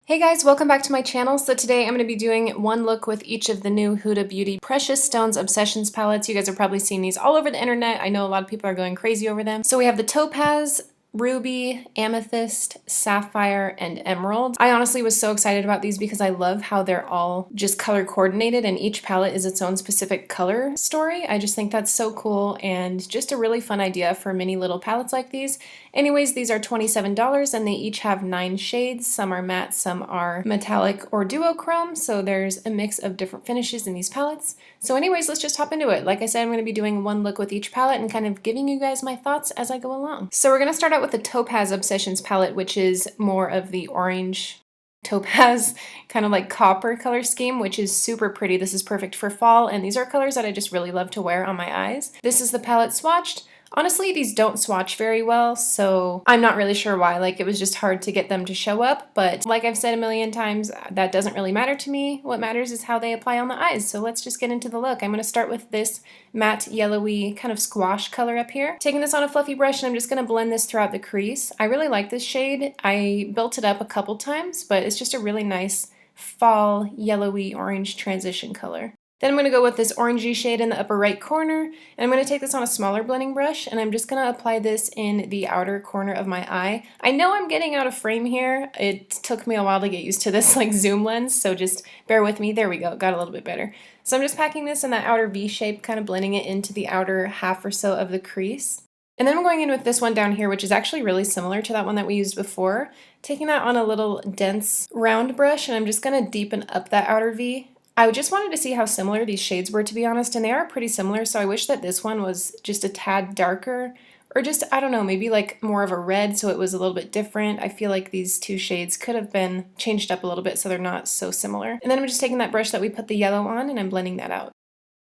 Hey guys, welcome back to my channel. So today I'm going to be doing one look with each of the new Huda Beauty Precious Stones Obsessions palettes. You guys are probably seeing these all over the internet. I know a lot of people are going crazy over them. So we have the Topaz, Ruby, Amethyst, Sapphire, and Emerald. I honestly was so excited about these because I love how they're all just color coordinated and each palette is its own specific color story. I just think that's so cool and just a really fun idea for mini little palettes like these. Anyways, these are $27 and they each have 9 shades. Some are matte, some are metallic or duochrome, so there's a mix of different finishes in these palettes. So anyways, let's just hop into it. Like I said, I'm going to be doing one look with each palette and kind of giving you guys my thoughts as I go along. So we're going to start out with the Topaz Obsessions palette, which is more of the orange topaz kind of like copper color scheme, which is super pretty. This is perfect for fall, and these are colors that I just really love to wear on my eyes. This is the palette swatched. Honestly, these don't swatch very well, so I'm not really sure why. Like, it was just hard to get them to show up, but like I've said a million times, that doesn't really matter to me. What matters is how they apply on the eyes, so let's just get into the look. I'm going to start with this matte yellowy kind of squash color up here. Taking this on a fluffy brush, and I'm just going to blend this throughout the crease. I really like this shade. I built it up a couple times, but it's just a really nice fall yellowy orange transition color. Then I'm going to go with this orangey shade in the upper right corner, and I'm going to take this on a smaller blending brush, and I'm just going to apply this in the outer corner of my eye. I know I'm getting out of frame here. It took me a while to get used to this like zoom lens, so just bear with me. There we go, got a little bit better. So I'm just packing this in that outer V shape, kind of blending it into the outer half or so of the crease. And then I'm going in with this one down here, which is actually really similar to that one that we used before. Taking that on a little dense round brush, and I'm just going to deepen up that outer V. I just wanted to see how similar these shades were, to be honest, and they are pretty similar, so I wish that this one was just a tad darker, or just, I don't know, maybe like more of a red so it was a little bit different. I feel like these two shades could have been changed up a little bit so they're not so similar. And then I'm just taking that brush that we put the yellow on and I'm blending that out.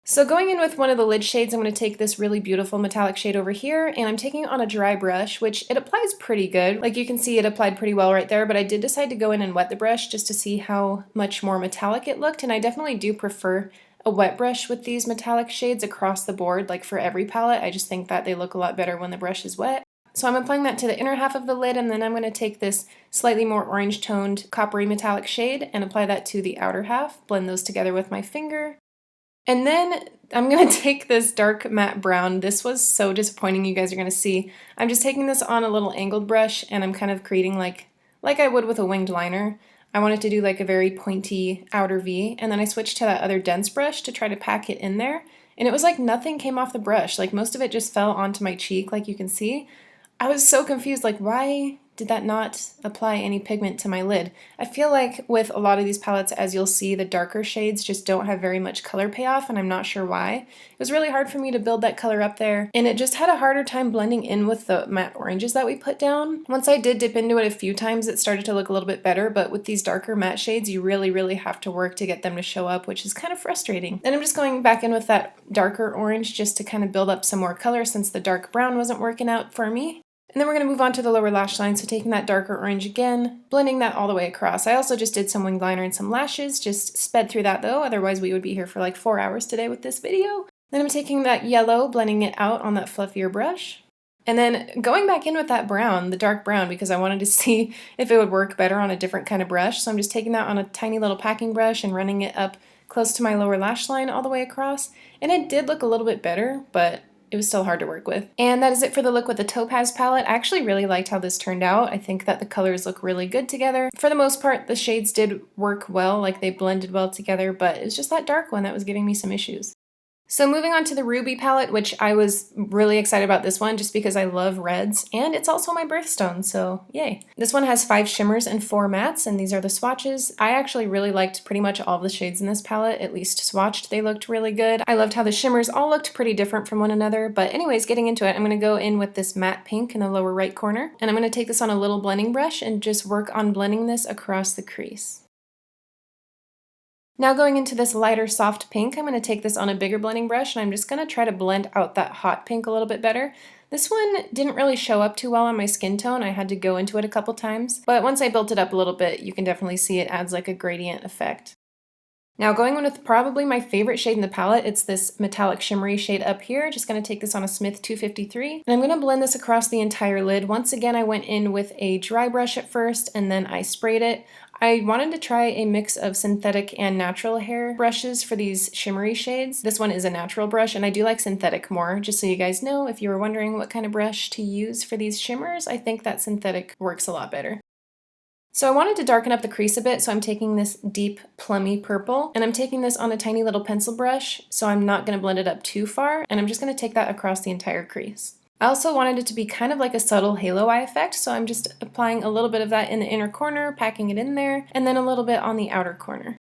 So going in with one of the lid shades, I'm going to take this really beautiful metallic shade over here, and I'm taking it on a dry brush, which it applies pretty good. Like you can see, it applied pretty well right there, but I did decide to go in and wet the brush just to see how much more metallic it looked, and I definitely do prefer a wet brush with these metallic shades across the board, like for every palette. I just think that they look a lot better when the brush is wet. So I'm applying that to the inner half of the lid, and then I'm going to take this slightly more orange toned coppery metallic shade and apply that to the outer half, blend those together with my finger. And then I'm going to take this dark matte brown. This was so disappointing, you guys are going to see. I'm just taking this on a little angled brush, and I'm kind of creating like I would with a winged liner. I wanted to do like a very pointy outer V, and then I switched to that other dense brush to try to pack it in there. And it was like nothing came off the brush. Like most of it just fell onto my cheek, like you can see. I was so confused, like why did that not apply any pigment to my lid? I feel like with a lot of these palettes, as you'll see, the darker shades just don't have very much color payoff, and I'm not sure why. It was really hard for me to build that color up there, and it just had a harder time blending in with the matte oranges that we put down. Once I did dip into it a few times, it started to look a little bit better, but with these darker matte shades, you really have to work to get them to show up, which is kind of frustrating. Then I'm just going back in with that darker orange just to kind of build up some more color since the dark brown wasn't working out for me. And then we're going to move on to the lower lash line, so taking that darker orange again, blending that all the way across. I also just did some winged liner and some lashes, just sped through that though, otherwise we would be here for like 4 hours today with this video. Then I'm taking that yellow, blending it out on that fluffier brush. And then going back in with that brown, the dark brown, because I wanted to see if it would work better on a different kind of brush. So I'm just taking that on a tiny little packing brush and running it up close to my lower lash line all the way across. And it did look a little bit better, but it was still hard to work with. And that is it for the look with the Topaz palette. I actually really liked how this turned out. I think that the colors look really good together. For the most part, the shades did work well, like they blended well together, but it was just that dark one that was giving me some issues. So moving on to the Ruby palette, which I was really excited about this one just because I love reds, and it's also my birthstone, so yay. This one has 5 shimmers and 4 mattes, and these are the swatches. I actually really liked pretty much all the shades in this palette, at least swatched. They looked really good. I loved how the shimmers all looked pretty different from one another, but anyways, getting into it, I'm going to go in with this matte pink in the lower right corner, and I'm going to take this on a little blending brush and just work on blending this across the crease. Now going into this lighter soft pink, I'm going to take this on a bigger blending brush, and I'm just going to try to blend out that hot pink a little bit better. This one didn't really show up too well on my skin tone. I had to go into it a couple times, but once I built it up a little bit, you can definitely see it adds like a gradient effect. Now going in with probably my favorite shade in the palette, it's this metallic shimmery shade up here. Just going to take this on a Smith 253, and I'm going to blend this across the entire lid. Once again, I went in with a dry brush at first, and then I sprayed it. I wanted to try a mix of synthetic and natural hair brushes for these shimmery shades. This one is a natural brush, and I do like synthetic more. Just so you guys know, if you were wondering what kind of brush to use for these shimmers, I think that synthetic works a lot better. So I wanted to darken up the crease a bit, so I'm taking this deep plummy purple, and I'm taking this on a tiny little pencil brush, so I'm not going to blend it up too far, and I'm just going to take that across the entire crease. I also wanted it to be kind of like a subtle halo eye effect, so I'm just applying a little bit of that in the inner corner, packing it in there, and then a little bit on the outer corner.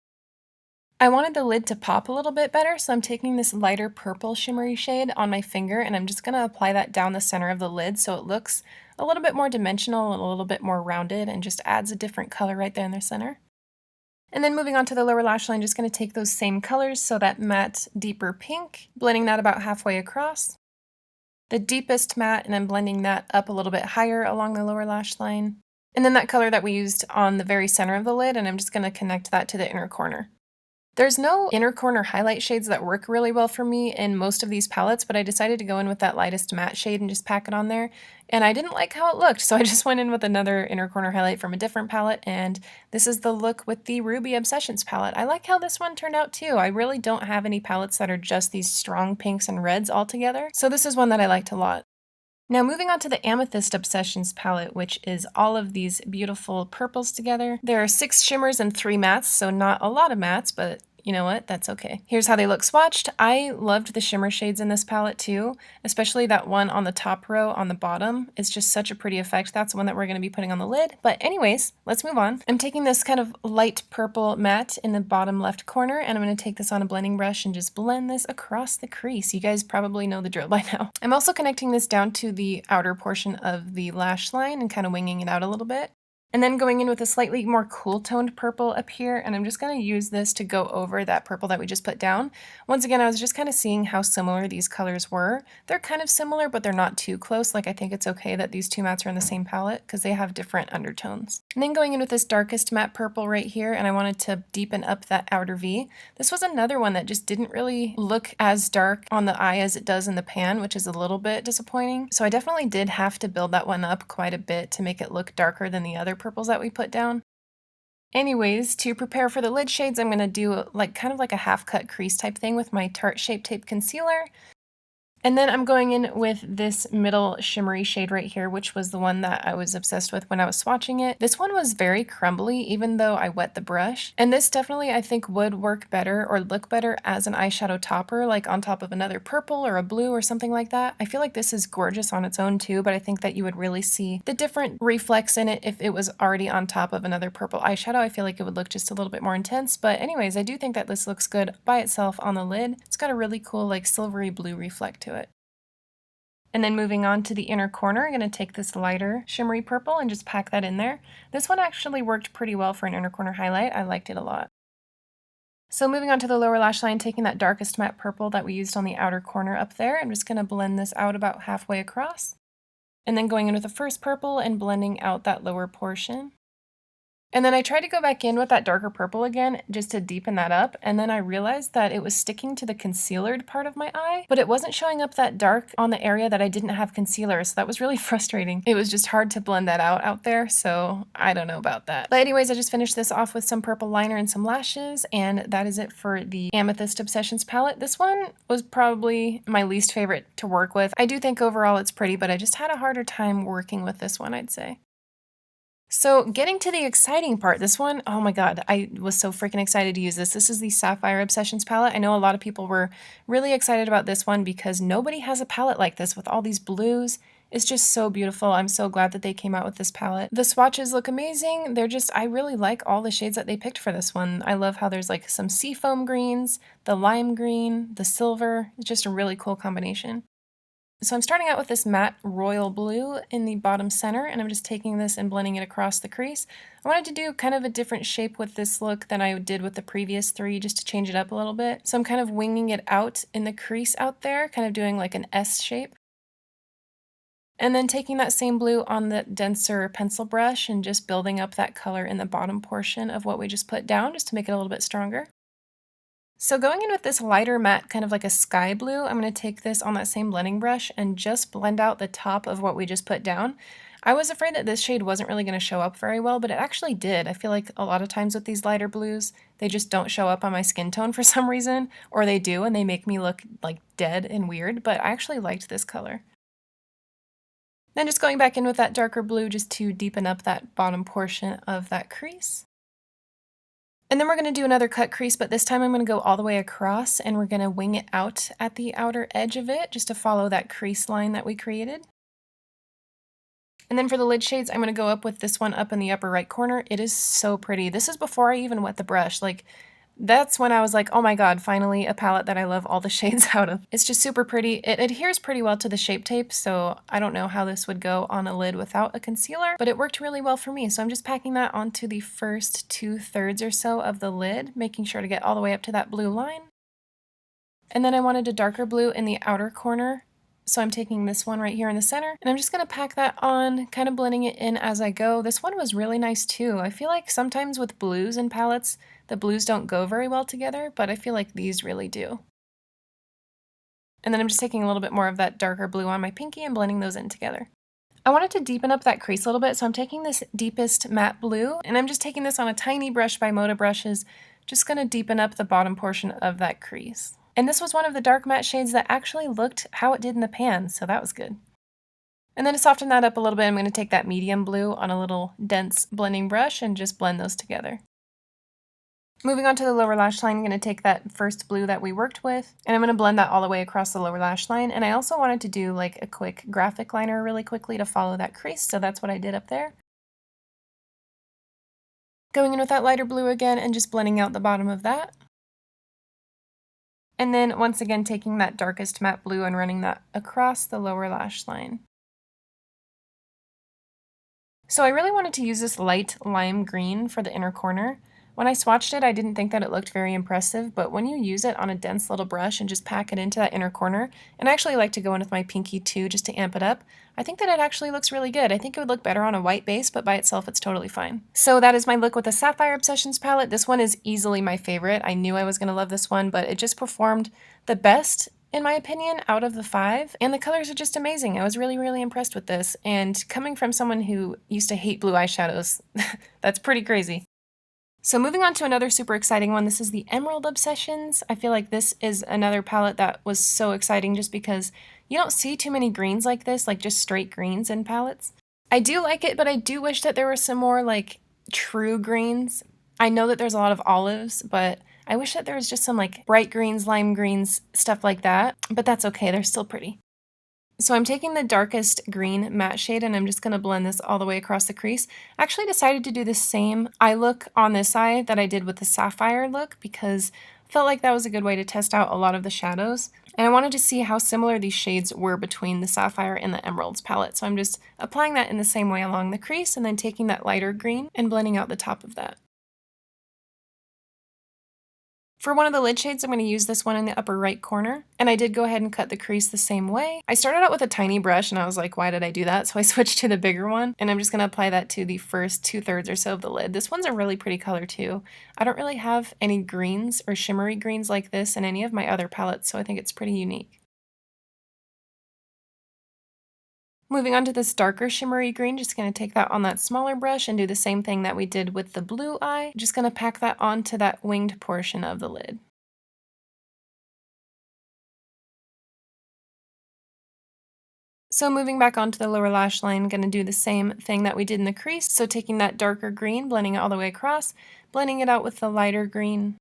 I wanted the lid to pop a little bit better, so I'm taking this lighter purple shimmery shade on my finger, and I'm just going to apply that down the center of the lid so it looks a little bit more dimensional and a little bit more rounded and just adds a different color right there in the center. And then moving on to the lower lash line, just going to take those same colors, so that matte deeper pink, blending that about halfway across. The deepest matte, and I'm blending that up a little bit higher along the lower lash line. And then that color that we used on the very center of the lid, and I'm just going to connect that to the inner corner. There's no inner corner highlight shades that work really well for me in most of these palettes, but I decided to go in with that lightest matte shade and just pack it on there. And I didn't like how it looked, so I just went in with another inner corner highlight from a different palette, and this is the look with the Ruby Obsessions palette. I like how this one turned out too. I really don't have any palettes that are just these strong pinks and reds all together, so this is one that I liked a lot. Now moving on to the Amethyst Obsessions palette, which is all of these beautiful purples together. There are 6 shimmers and 3 mattes, so not a lot of mattes, but you know what? That's okay. Here's how they look swatched. I loved the shimmer shades in this palette too, especially that one on the top row on the bottom. It's just such a pretty effect. That's the one that we're going to be putting on the lid. But anyways, let's move on. I'm taking this kind of light purple matte in the bottom left corner, and I'm going to take this on a blending brush and just blend this across the crease. You guys probably know the drill by now. I'm also connecting this down to the outer portion of the lash line and kind of winging it out a little bit. And then going in with a slightly more cool toned purple up here, and I'm just going to use this to go over that purple that we just put down. Once again, I was just kind of seeing how similar these colors were. They're kind of similar, but they're not too close. Like, I think it's okay that these two mattes are in the same palette because they have different undertones. And then going in with this darkest matte purple right here, and I wanted to deepen up that outer V. This was another one that just didn't really look as dark on the eye as it does in the pan, which is a little bit disappointing. So I definitely did have to build that one up quite a bit to make it look darker than the other purples that we put down. Anyways, to prepare for the lid shades, I'm going to do kind of like a half cut crease type thing with my Tarte Shape Tape Concealer. And then I'm going in with this middle shimmery shade right here, which was the one that I was obsessed with when I was swatching it. This one was very crumbly, even though I wet the brush. And this definitely, I think, would work better or look better as an eyeshadow topper, like on top of another purple or a blue or something like that. I feel like this is gorgeous on its own too, but I think that you would really see the different reflex in it if it was already on top of another purple eyeshadow. I feel like it would look just a little bit more intense. But anyways, I do think that this looks good by itself on the lid. It's got a really cool, like, silvery blue reflect to it. And then moving on to the inner corner, I'm going to take this lighter shimmery purple and just pack that in there. This one actually worked pretty well for an inner corner highlight. I liked it a lot. So moving on to the lower lash line, taking that darkest matte purple that we used on the outer corner up there, I'm just going to blend this out about halfway across. And then going in with the first purple and blending out that lower portion. And then I tried to go back in with that darker purple again just to deepen that up, and then I realized that it was sticking to the concealered part of my eye, but it wasn't showing up that dark on the area that I didn't have concealer, so that was really frustrating. It was just hard to blend that out there, so I don't know about that. But anyways, I just finished this off with some purple liner and some lashes, and that is it for the Amethyst Obsessions palette. This one was probably my least favorite to work with. I do think overall it's pretty, but I just had a harder time working with this one, I'd say. So getting to the exciting part, this one, oh my god, I was so freaking excited to use this. This is the Sapphire Obsessions palette. I know a lot of people were really excited about this one because nobody has a palette like this with all these blues. It's just so beautiful. I'm so glad that they came out with this palette. The swatches look amazing. I really like all the shades that they picked for this one. I love how there's like some seafoam greens, the lime green, the silver. It's just a really cool combination. So I'm starting out with this matte royal blue in the bottom center, and I'm just taking this and blending it across the crease. I wanted to do kind of a different shape with this look than I did with the previous three, just to change it up a little bit. So I'm kind of winging it out in the crease out there, kind of doing like an S shape. And then taking that same blue on the denser pencil brush and just building up that color in the bottom portion of what we just put down, just to make it a little bit stronger. So going in with this lighter matte, kind of like a sky blue, I'm going to take this on that same blending brush and just blend out the top of what we just put down. I was afraid that this shade wasn't really going to show up very well, but it actually did. I feel like a lot of times with these lighter blues, they just don't show up on my skin tone for some reason, or they do and they make me look like dead and weird, but I actually liked this color. Then just going back in with that darker blue just to deepen up that bottom portion of that crease. And then we're going to do another cut crease, but this time I'm going to go all the way across and we're going to wing it out at the outer edge of it just to follow that crease line that we created. And then for the lid shades, I'm going to go up with this one up in the upper right corner. It is so pretty. This is before I even wet the brush. Like, that's when I was like, oh my god, finally a palette that I love all the shades out of. It's just super pretty. It adheres pretty well to the Shape Tape, so I don't know how this would go on a lid without a concealer, but it worked really well for me. So I'm just packing that onto the first 2/3 or so of the lid, making sure to get all the way up to that blue line. And then I wanted a darker blue in the outer corner. So I'm taking this one right here in the center, and I'm just going to pack that on, kind of blending it in as I go. This one was really nice too. I feel like sometimes with blues and palettes, the blues don't go very well together, but I feel like these really do. And then I'm just taking a little bit more of that darker blue on my pinky and blending those in together. I wanted to deepen up that crease a little bit, so I'm taking this deepest matte blue, and I'm just taking this on a tiny brush by Moda brushes, just going to deepen up the bottom portion of that crease. And this was one of the dark matte shades that actually looked how it did in the pan, so that was good. And then to soften that up a little bit, I'm going to take that medium blue on a little dense blending brush and just blend those together. Moving on to the lower lash line, I'm going to take that first blue that we worked with, and I'm going to blend that all the way across the lower lash line. And I also wanted to do like a quick graphic liner really quickly to follow that crease, so that's what I did up there. Going in with that lighter blue again and just blending out the bottom of that. And then once again taking that darkest matte blue and running that across the lower lash line. So I really wanted to use this light lime green for the inner corner. When I swatched it, I didn't think that it looked very impressive, but when you use it on a dense little brush and just pack it into that inner corner, and I actually like to go in with my pinky too just to amp it up, I think that it actually looks really good. I think it would look better on a white base, but by itself it's totally fine. So that is my look with the Sapphire Obsessions palette. This one is easily my favorite. I knew I was going to love this one, but it just performed the best in my opinion, out of the 5, and the colors are just amazing. I was really, really impressed with this, and coming from someone who used to hate blue eyeshadows, that's pretty crazy. So moving on to another super exciting one, this is the Emerald Obsessions. I feel like this is another palette that was so exciting just because you don't see too many greens like this, like just straight greens in palettes. I do like it, but I do wish that there were some more like true greens. I know that there's a lot of olives, but I wish that there was just some like bright greens, lime greens, stuff like that, but that's okay, they're still pretty. So I'm taking the darkest green matte shade and I'm just going to blend this all the way across the crease. I actually decided to do the same eye look on this eye that I did with the Sapphire look because I felt like that was a good way to test out a lot of the shadows. And I wanted to see how similar these shades were between the Sapphire and the Emeralds palette. So I'm just applying that in the same way along the crease and then taking that lighter green and blending out the top of that. For one of the lid shades, I'm going to use this one in the upper right corner, and I did go ahead and cut the crease the same way. I started out with a tiny brush, and I was like, why did I do that? So I switched to the bigger one, and I'm just going to apply that to the first 2/3 or so of the lid. This one's a really pretty color too. I don't really have any greens or shimmery greens like this in any of my other palettes, so I think it's pretty unique. Moving on to this darker shimmery green, just going to take that on that smaller brush and do the same thing that we did with the blue eye. Just going to pack that onto that winged portion of the lid. So moving back onto the lower lash line, going to do the same thing that we did in the crease. So taking that darker green, blending it all the way across, blending it out with the lighter green.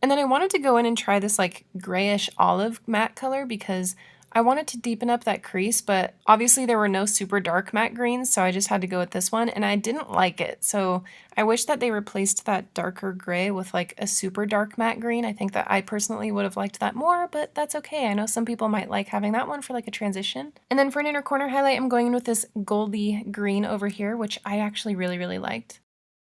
And then I wanted to go in and try this like grayish olive matte color because I wanted to deepen up that crease, but obviously there were no super dark matte greens, so I just had to go with this one, and I didn't like it. So I wish that they replaced that darker gray with like a super dark matte green. I think that I personally would have liked that more, but that's okay. I know some people might like having that one for like a transition. And then for an inner corner highlight, I'm going in with this goldy green over here, which I actually really, really liked.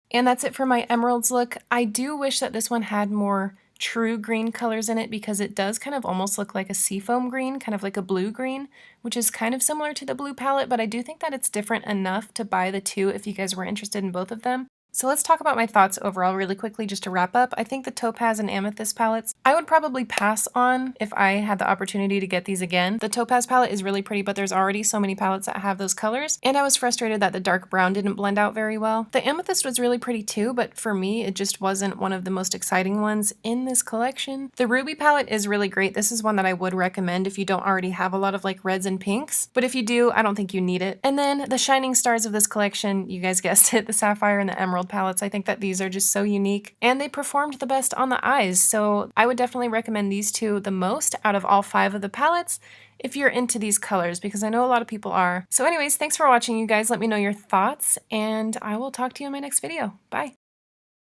And that's it for my emeralds look. I do wish that this one had more true green colors in it because it does kind of almost look like a seafoam green, kind of like a blue green, which is kind of similar to the blue palette, but I do think that it's different enough to buy the two if you guys were interested in both of them. So let's talk about my thoughts overall really quickly just to wrap up. I think the Topaz and Amethyst palettes, I would probably pass on if I had the opportunity to get these again. The Topaz palette is really pretty, but there's already so many palettes that have those colors, and I was frustrated that the dark brown didn't blend out very well. The Amethyst was really pretty too, but for me, it just wasn't one of the most exciting ones in this collection. The Ruby palette is really great. This is one that I would recommend if you don't already have a lot of like reds and pinks, but if you do, I don't think you need it. And then the shining stars of this collection, you guys guessed it, the Sapphire and the Emerald palettes. I think that these are just so unique and they performed the best on the eyes. So I would definitely recommend these two the most out of all 5 of the palettes if you're into these colors, because I know a lot of people are. So anyways, thanks for watching, you guys. Let me know your thoughts and I will talk to you in my next video. Bye.